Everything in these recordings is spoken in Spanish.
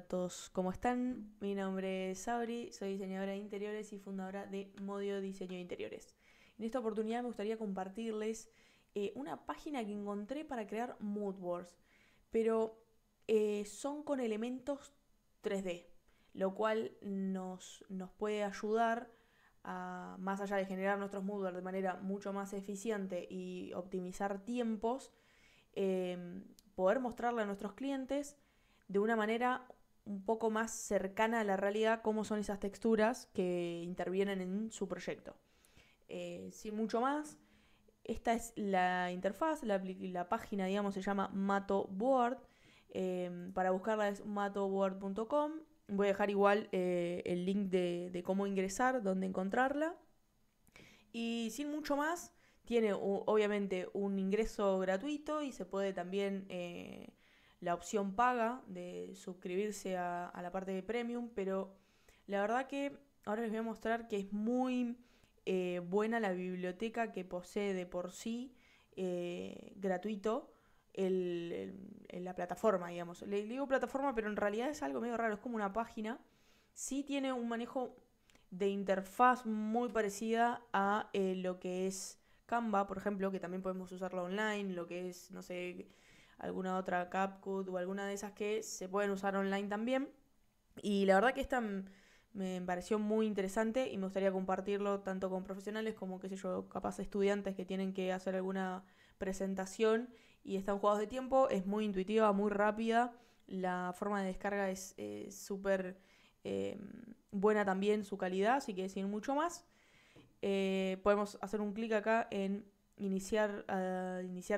a todos, ¿cómo están? Mi nombre es Sabri, soy diseñadora de interiores y fundadora de Modio Diseño de Interiores. En esta oportunidad me gustaría compartirles una página que encontré para crear mood boards, pero son con elementos 3D, lo cual nos puede ayudar a, más allá de generar nuestros mood boards de manera mucho más eficiente y optimizar tiempos, poder mostrarle a nuestros clientes de una manera un poco más cercana a la realidad cómo son esas texturas que intervienen en su proyecto. Sin mucho más, esta es la interfaz, la página, digamos, se llama Mato Board. Para buscarla es matoboard.com. Voy a dejar igual el link de cómo ingresar, dónde encontrarla. Y sin mucho más, tiene obviamente un ingreso gratuito y se puede también la opción paga de suscribirse a la parte de premium, pero la verdad que ahora les voy a mostrar que es muy buena la biblioteca que posee de por sí gratuito la plataforma, digamos. Le digo plataforma, pero en realidad es algo medio raro, es como una página. Sí tiene un manejo de interfaz muy parecida a lo que es Canva, por ejemplo, que también podemos usarla online, lo que es, no sé, alguna otra CapCut o alguna de esas que se pueden usar online también. Y la verdad que esta me pareció muy interesante y me gustaría compartirlo tanto con profesionales como, qué sé yo, capaz estudiantes que tienen que hacer alguna presentación y están jugados de tiempo. Es muy intuitiva, muy rápida. La forma de descarga es súper buena también, su calidad, así que sin mucho más. Podemos hacer un clic acá en iniciar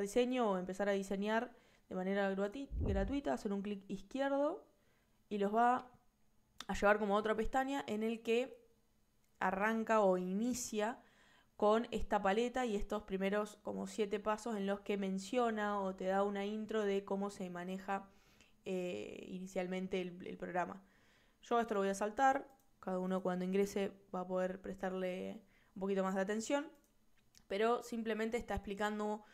diseño o empezar a diseñar de manera gratuita, hacer un clic izquierdo y los va a llevar como a otra pestaña en el que arranca o inicia con esta paleta y estos primeros como 7 pasos en los que menciona o te da una intro de cómo se maneja inicialmente el programa. Yo esto lo voy a saltar, cada uno cuando ingrese va a poder prestarle un poquito más de atención, pero simplemente está explicando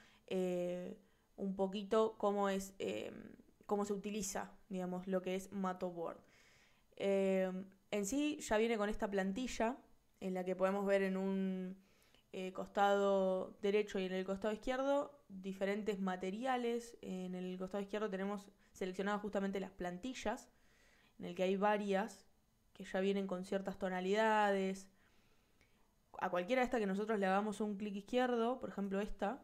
un poquito cómo se utiliza, digamos, lo que es Matoboard. En sí ya viene con esta plantilla en la que podemos ver en un costado derecho y en el costado izquierdo diferentes materiales. En el costado izquierdo tenemos seleccionadas justamente las plantillas, en el que hay varias que ya vienen con ciertas tonalidades. A cualquiera de estas que nosotros le hagamos un clic izquierdo, por ejemplo esta,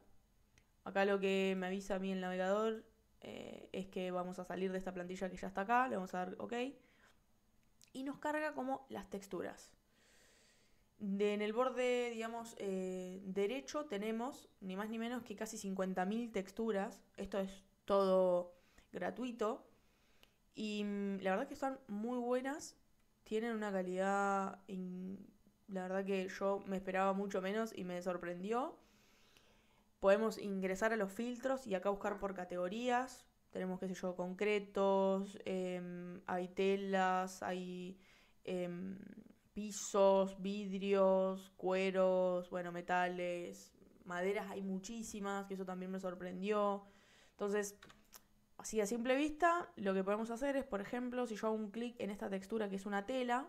acá lo que me avisa a mí el navegador es que vamos a salir de esta plantilla que ya está acá, le vamos a dar OK y nos carga como las texturas. En el borde, digamos, derecho tenemos ni más ni menos que casi 50.000 texturas. Esto es todo gratuito. Y la verdad que están muy buenas. Tienen una calidad, la verdad que yo me esperaba mucho menos y me sorprendió. Podemos ingresar a los filtros y acá buscar por categorías. Tenemos, qué sé yo, concretos, hay telas, hay em, pisos, vidrios, cueros, bueno, metales, maderas hay muchísimas, que eso también me sorprendió. Entonces, así a simple vista, lo que podemos hacer es, por ejemplo, si yo hago un clic en esta textura que es una tela,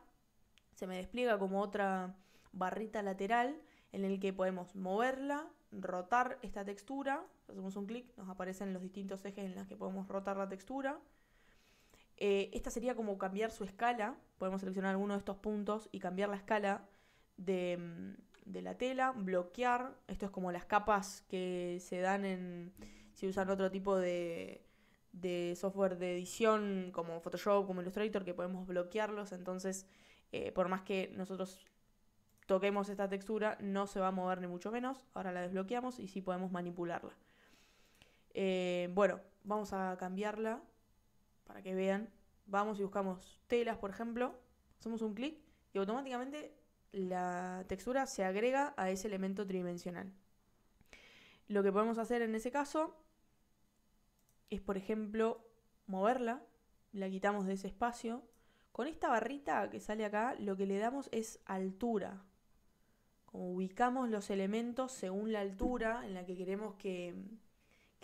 se me despliega como otra barrita lateral en el que podemos moverla, rotar esta textura, hacemos un clic, nos aparecen los distintos ejes en los que podemos rotar la textura. Esta sería como cambiar su escala, podemos seleccionar alguno de estos puntos y cambiar la escala de la tela, bloquear, esto es como las capas que se dan si usan otro tipo de software de edición como Photoshop, como Illustrator, que podemos bloquearlos, entonces por más que nosotros toquemos esta textura, no se va a mover ni mucho menos. Ahora la desbloqueamos y sí podemos manipularla. Bueno, vamos a cambiarla para que vean. Vamos y buscamos telas, por ejemplo. Hacemos un clic y automáticamente la textura se agrega a ese elemento tridimensional. Lo que podemos hacer en ese caso es, por ejemplo, moverla. La quitamos de ese espacio. Con esta barrita que sale acá, lo que le damos es altura. Como ubicamos los elementos según la altura en la que queremos que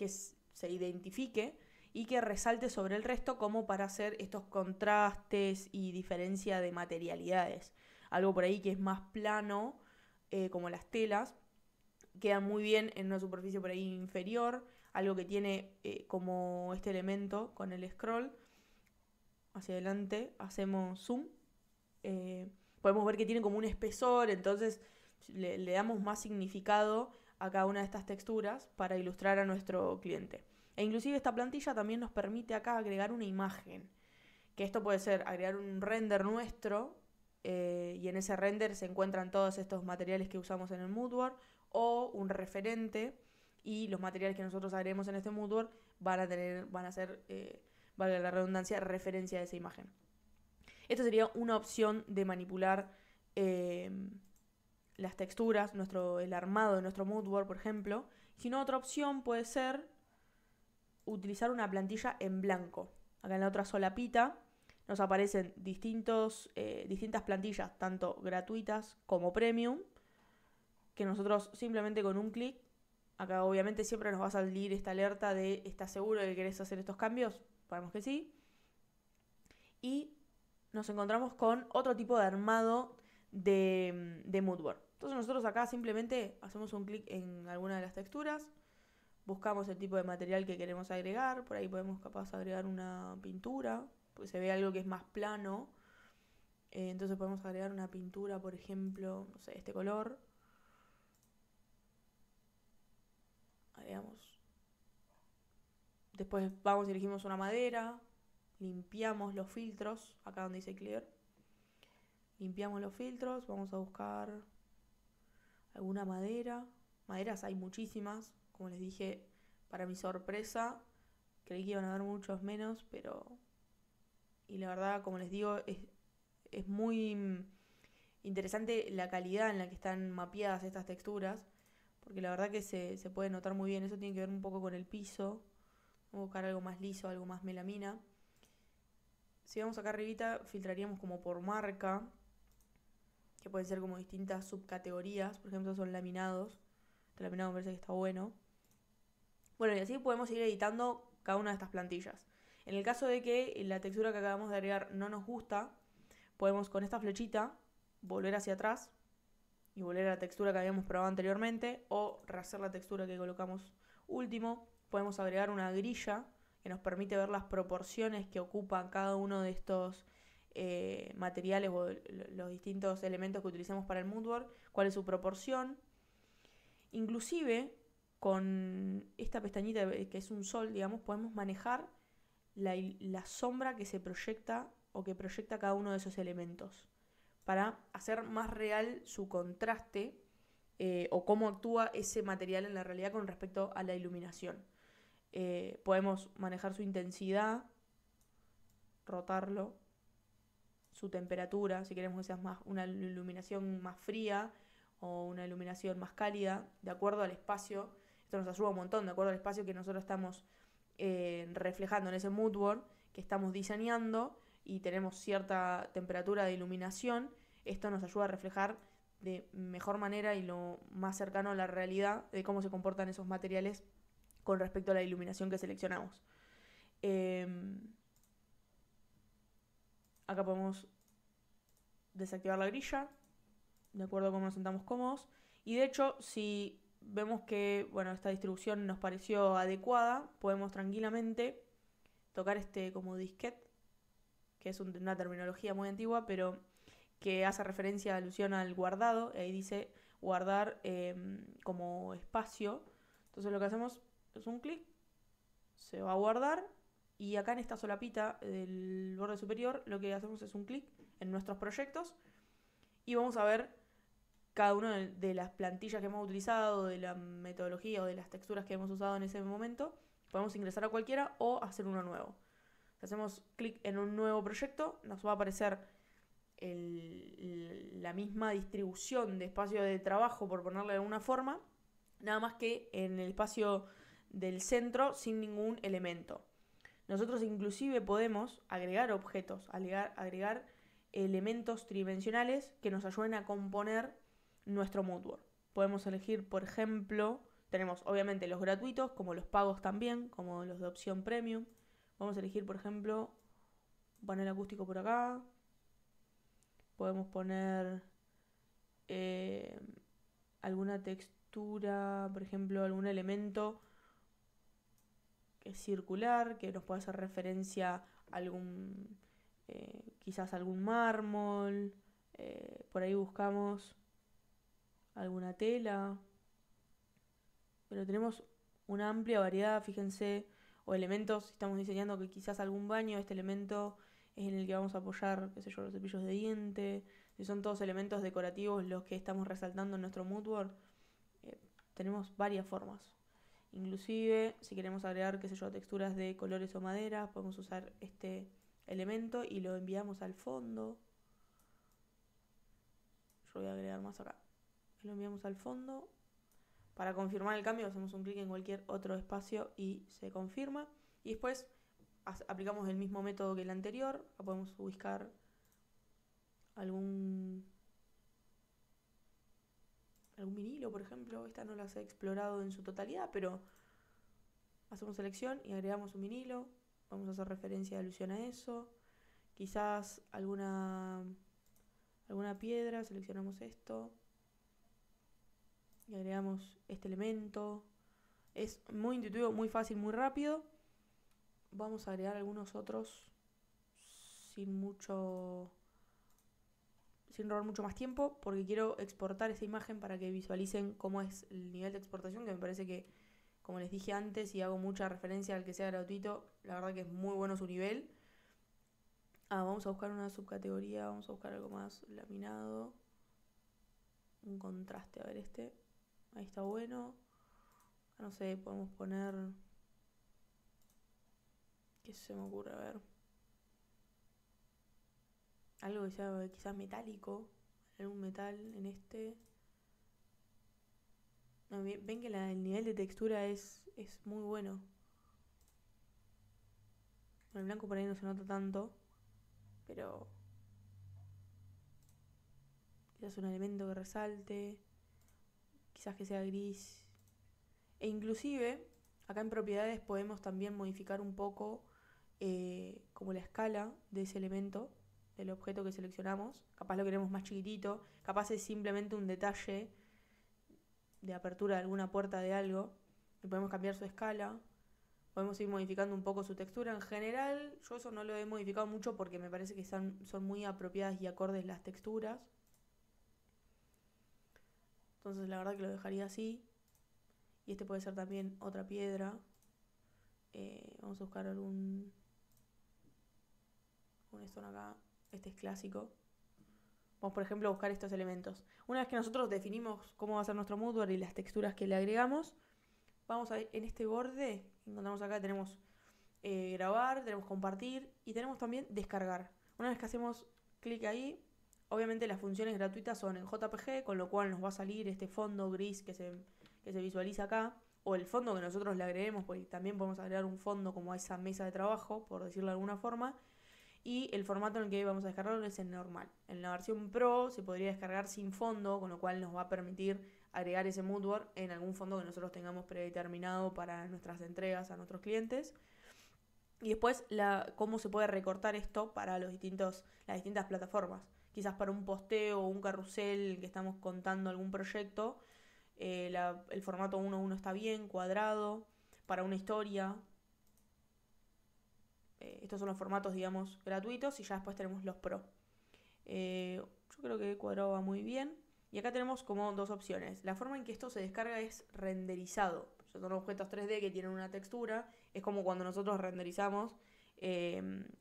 se identifique y que resalte sobre el resto como para hacer estos contrastes y diferencia de materialidades. Algo por ahí que es más plano, como las telas, quedan muy bien en una superficie por ahí inferior, algo que tiene como este elemento con el scroll. Hacia adelante hacemos zoom. Podemos ver que tiene como un espesor, entonces le damos más significado a cada una de estas texturas para ilustrar a nuestro cliente. E inclusive esta plantilla también nos permite acá agregar una imagen, que esto puede ser agregar un render nuestro, y en ese render se encuentran todos estos materiales que usamos en el moodboard, o un referente, y los materiales que nosotros agreguemos en este moodboard van a ser, valga la redundancia, referencia a esa imagen. Esta sería una opción de manipular las texturas, el armado de nuestro moodboard, por ejemplo. Si no, otra opción puede ser utilizar una plantilla en blanco. Acá en la otra solapita nos aparecen distintas plantillas, tanto gratuitas como premium, que nosotros simplemente con un clic, acá obviamente siempre nos va a salir esta alerta de ¿estás seguro de que querés hacer estos cambios? Ponemos que sí. Y nos encontramos con otro tipo de armado de moodboard. Entonces nosotros acá simplemente hacemos un clic en alguna de las texturas, buscamos el tipo de material que queremos agregar, por ahí podemos capaz agregar una pintura, porque se ve algo que es más plano. Entonces podemos agregar una pintura, por ejemplo, no sé, este color. Agregamos. Después vamos y elegimos una madera, limpiamos los filtros, acá donde dice clear. Limpiamos los filtros, vamos a buscar alguna madera. Maderas hay muchísimas, como les dije, para mi sorpresa, creí que iban a haber muchos menos, pero... Y la verdad, como les digo, es muy interesante la calidad en la que están mapeadas estas texturas, porque la verdad que se puede notar muy bien. Eso tiene que ver un poco con el piso. Vamos a buscar algo más liso, algo más melamina. Si vamos acá arribita, filtraríamos como por marca, que pueden ser como distintas subcategorías. Por ejemplo, son laminados. Este laminado me parece que está bueno. Bueno, y así podemos ir editando cada una de estas plantillas. En el caso de que la textura que acabamos de agregar no nos gusta, podemos con esta flechita volver hacia atrás y volver a la textura que habíamos probado anteriormente, o rehacer la textura que colocamos último. Podemos agregar una grilla que nos permite ver las proporciones que ocupan cada uno de estos materiales o los distintos elementos que utilicemos para el moodboard, cuál es su proporción. Inclusive con esta pestañita que es un sol, digamos, podemos manejar la sombra que se proyecta o que proyecta cada uno de esos elementos, para hacer más real su contraste, o cómo actúa ese material en la realidad con respecto a la iluminación. Podemos manejar su intensidad, rotarlo, su temperatura, si queremos que sea más una iluminación más fría o una iluminación más cálida, de acuerdo al espacio. Esto nos ayuda un montón, de acuerdo al espacio que nosotros estamos reflejando en ese moodboard que estamos diseñando, y tenemos cierta temperatura de iluminación. Esto nos ayuda a reflejar de mejor manera y lo más cercano a la realidad de cómo se comportan esos materiales con respecto a la iluminación que seleccionamos. Acá podemos desactivar la grilla, de acuerdo a cómo nos sentamos cómodos. Y de hecho, si vemos que esta distribución nos pareció adecuada, podemos tranquilamente tocar este como disquete, que es una terminología muy antigua, pero que hace referencia, alusión al guardado. Ahí dice guardar como espacio. Entonces lo que hacemos es un clic, se va a guardar, y acá en esta solapita del borde superior lo que hacemos es un clic en nuestros proyectos y vamos a ver cada una de las plantillas que hemos utilizado, de la metodología o de las texturas que hemos usado en ese momento. Podemos ingresar a cualquiera o hacer uno nuevo. Si hacemos clic en un nuevo proyecto, nos va a aparecer la misma distribución de espacio de trabajo, por ponerle de alguna forma, nada más que en el espacio del centro sin ningún elemento. Nosotros inclusive podemos agregar objetos, agregar elementos tridimensionales que nos ayuden a componer nuestro moodboard. Podemos elegir, por ejemplo, tenemos obviamente los gratuitos, como los pagos también, como los de opción premium. Vamos a elegir, por ejemplo, un panel acústico por acá. Podemos poner alguna textura, por ejemplo, algún elemento que es circular, que nos pueda hacer referencia a algún, quizás algún mármol. Por ahí buscamos alguna tela. Pero tenemos una amplia variedad, fíjense, o elementos, si estamos diseñando que quizás algún baño, este elemento es en el que vamos a apoyar, qué sé yo, los cepillos de diente. Si son todos elementos decorativos los que estamos resaltando en nuestro moodboard, tenemos varias formas. Inclusive, si queremos agregar, qué sé yo, texturas de colores o madera, podemos usar este elemento y lo enviamos al fondo. Yo voy a agregar más acá. Lo enviamos al fondo. Para confirmar el cambio hacemos un clic en cualquier otro espacio y se confirma. Y después aplicamos el mismo método que el anterior. Acá podemos buscar algún vinilo, por ejemplo. Esta no las he explorado en su totalidad, pero hacemos selección y agregamos un vinilo. Vamos a hacer referencia, alusión a eso. Quizás alguna piedra, seleccionamos esto y agregamos este elemento. Es muy intuitivo, muy fácil, muy rápido. Vamos a agregar algunos otros sin robar mucho más tiempo, porque quiero exportar esta imagen para que visualicen cómo es el nivel de exportación, que me parece que, como les dije antes, y hago mucha referencia al que sea gratuito, la verdad que es muy bueno su nivel. Vamos a buscar una subcategoría, vamos a buscar algo más laminado. Un contraste, a ver este. Ahí está bueno. No sé, podemos poner... ¿Qué se me ocurre? A ver. Algo que sea quizás metálico. Algún metal en este. No, ven que el nivel de textura es muy bueno. Con el blanco por ahí no se nota tanto. Pero... quizás un elemento que resalte. Quizás que sea gris. E inclusive, acá en propiedades podemos también modificar un poco como la escala de ese elemento, del objeto que seleccionamos. Capaz lo queremos más chiquitito, capaz es simplemente un detalle de apertura de alguna puerta de algo, y podemos cambiar su escala. Podemos ir modificando un poco su textura. En general, yo eso no lo he modificado mucho porque me parece que son muy apropiadas y acordes las texturas. Entonces la verdad que lo dejaría así. Y este puede ser también otra piedra. Vamos a buscar algún stone acá. Este es clásico. Vamos, por ejemplo, a buscar estos elementos. Una vez que nosotros definimos cómo va a ser nuestro moodboard y las texturas que le agregamos, vamos a ir en este borde. Encontramos acá, tenemos grabar, tenemos compartir y tenemos también descargar. Una vez que hacemos clic ahí, obviamente las funciones gratuitas son en JPG, con lo cual nos va a salir este fondo gris que se visualiza acá, o el fondo que nosotros le agreguemos, porque también podemos agregar un fondo como a esa mesa de trabajo, por decirlo de alguna forma. Y el formato en el que vamos a descargarlo es el normal. En la versión Pro se podría descargar sin fondo, con lo cual nos va a permitir agregar ese moodboard en algún fondo que nosotros tengamos predeterminado para nuestras entregas a nuestros clientes. Y después cómo se puede recortar esto para las distintas plataformas. Quizás para un posteo o un carrusel que estamos contando algún proyecto, el formato 1:1 está bien, cuadrado. Para una historia, estos son los formatos, digamos, gratuitos, y ya después tenemos los Pro. Yo creo que cuadrado va muy bien. Y acá tenemos como dos opciones. La forma en que esto se descarga es renderizado. Son objetos 3D que tienen una textura. Es como cuando nosotros renderizamos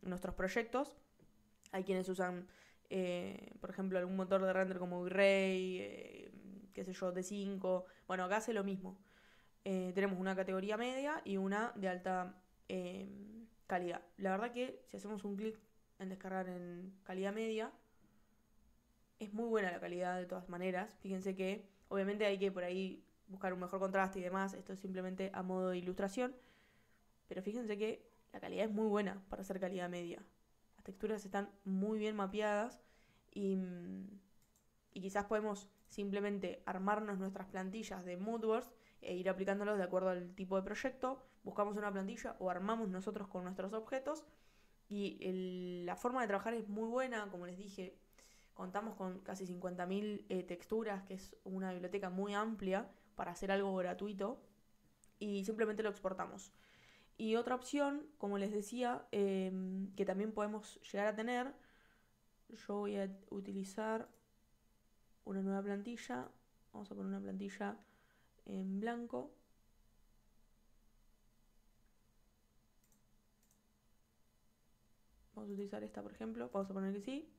nuestros proyectos. Hay quienes usan, por ejemplo, algún motor de render como V-Ray, qué sé yo, D5. Bueno, acá hace lo mismo. Tenemos una categoría media y una de alta calidad. La verdad que si hacemos un clic en descargar en calidad media, es muy buena la calidad de todas maneras. Fíjense que obviamente hay que por ahí buscar un mejor contraste y demás. Esto es simplemente a modo de ilustración. Pero fíjense que la calidad es muy buena para hacer calidad media. Las texturas están muy bien mapeadas y quizás podemos simplemente armarnos nuestras plantillas de moodboards e ir aplicándolos de acuerdo al tipo de proyecto. Buscamos una plantilla o armamos nosotros con nuestros objetos. Y la forma de trabajar es muy buena, como les dije, contamos con casi 50.000 texturas, que es una biblioteca muy amplia para hacer algo gratuito, y simplemente lo exportamos. Y otra opción, como les decía, que también podemos llegar a tener, yo voy a utilizar una nueva plantilla, vamos a poner una plantilla en blanco. Vamos a utilizar esta, por ejemplo, vamos a poner que sí.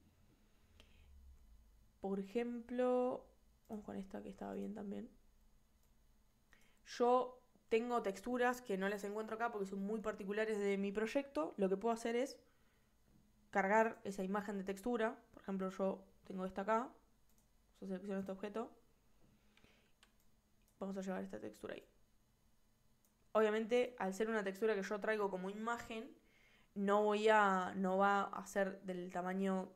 Por ejemplo, vamos con esta que estaba bien también. Yo tengo texturas que no las encuentro acá porque son muy particulares de mi proyecto. Lo que puedo hacer es cargar esa imagen de textura. Por ejemplo, yo tengo esta acá. Yo selecciono este objeto. Vamos a llevar esta textura ahí. Obviamente, al ser una textura que yo traigo como imagen, no va a ser del tamaño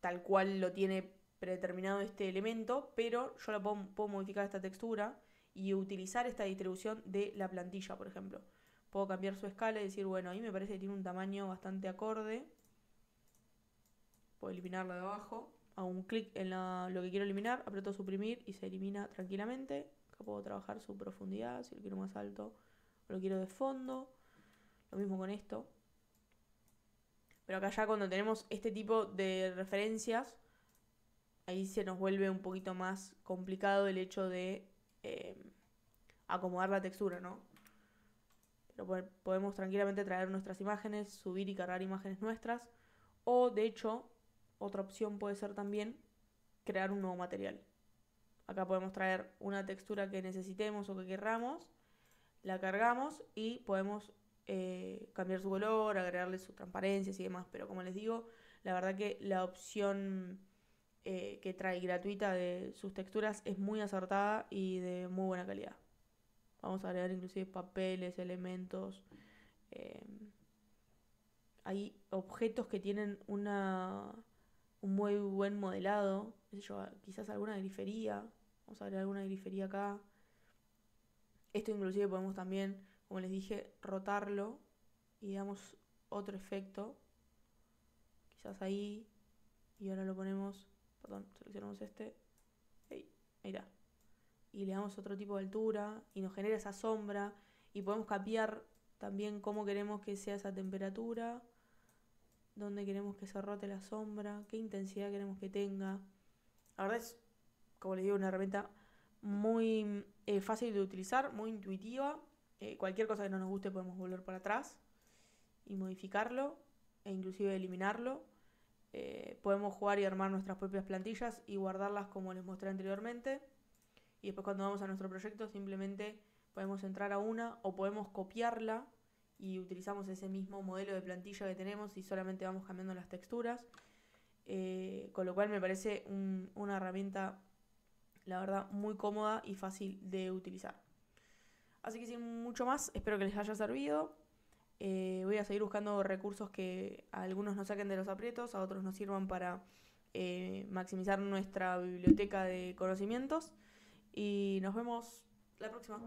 tal cual lo tiene predeterminado este elemento, pero yo la puedo modificar esta textura y utilizar esta distribución de la plantilla, por ejemplo. Puedo cambiar su escala y decir, bueno, ahí me parece que tiene un tamaño bastante acorde. Puedo eliminarlo de abajo. Hago un clic en lo que quiero eliminar, aprieto suprimir y se elimina tranquilamente. Acá puedo trabajar su profundidad, si lo quiero más alto o lo quiero de fondo. Lo mismo con esto. Pero acá ya cuando tenemos este tipo de referencias, ahí se nos vuelve un poquito más complicado el hecho de acomodar la textura, ¿no? Pero podemos tranquilamente traer nuestras imágenes, subir y cargar imágenes nuestras. O, de hecho, otra opción puede ser también crear un nuevo material. Acá podemos traer una textura que necesitemos o que querramos, la cargamos y podemos cambiar su color, agregarle sus transparencias y demás. Pero como les digo, la verdad que la opción que trae gratuita de sus texturas es muy acertada y de muy buena calidad. Vamos a agregar inclusive papeles, elementos. Hay objetos que tienen un muy buen modelado. Quizás alguna grifería. Vamos a agregar alguna grifería acá. Esto inclusive podemos también, como les dije, rotarlo y damos otro efecto. Quizás ahí. Y ahora lo ponemos, perdón, seleccionamos este. Ahí está. Y le damos otro tipo de altura y nos genera esa sombra. Y podemos cambiar también cómo queremos que sea esa temperatura, dónde queremos que se rote la sombra, qué intensidad queremos que tenga. La verdad es, como les digo, una herramienta muy fácil de utilizar, muy intuitiva. Cualquier cosa que no nos guste podemos volver para atrás y modificarlo e inclusive eliminarlo. Podemos jugar y armar nuestras propias plantillas y guardarlas como les mostré anteriormente. Y después cuando vamos a nuestro proyecto simplemente podemos entrar a una o podemos copiarla y utilizamos ese mismo modelo de plantilla que tenemos y solamente vamos cambiando las texturas. Con lo cual me parece una herramienta, la verdad, muy cómoda y fácil de utilizar. Así que sin mucho más, espero que les haya servido. Voy a seguir buscando recursos que a algunos nos saquen de los aprietos, a otros nos sirvan para maximizar nuestra biblioteca de conocimientos. Y nos vemos la próxima.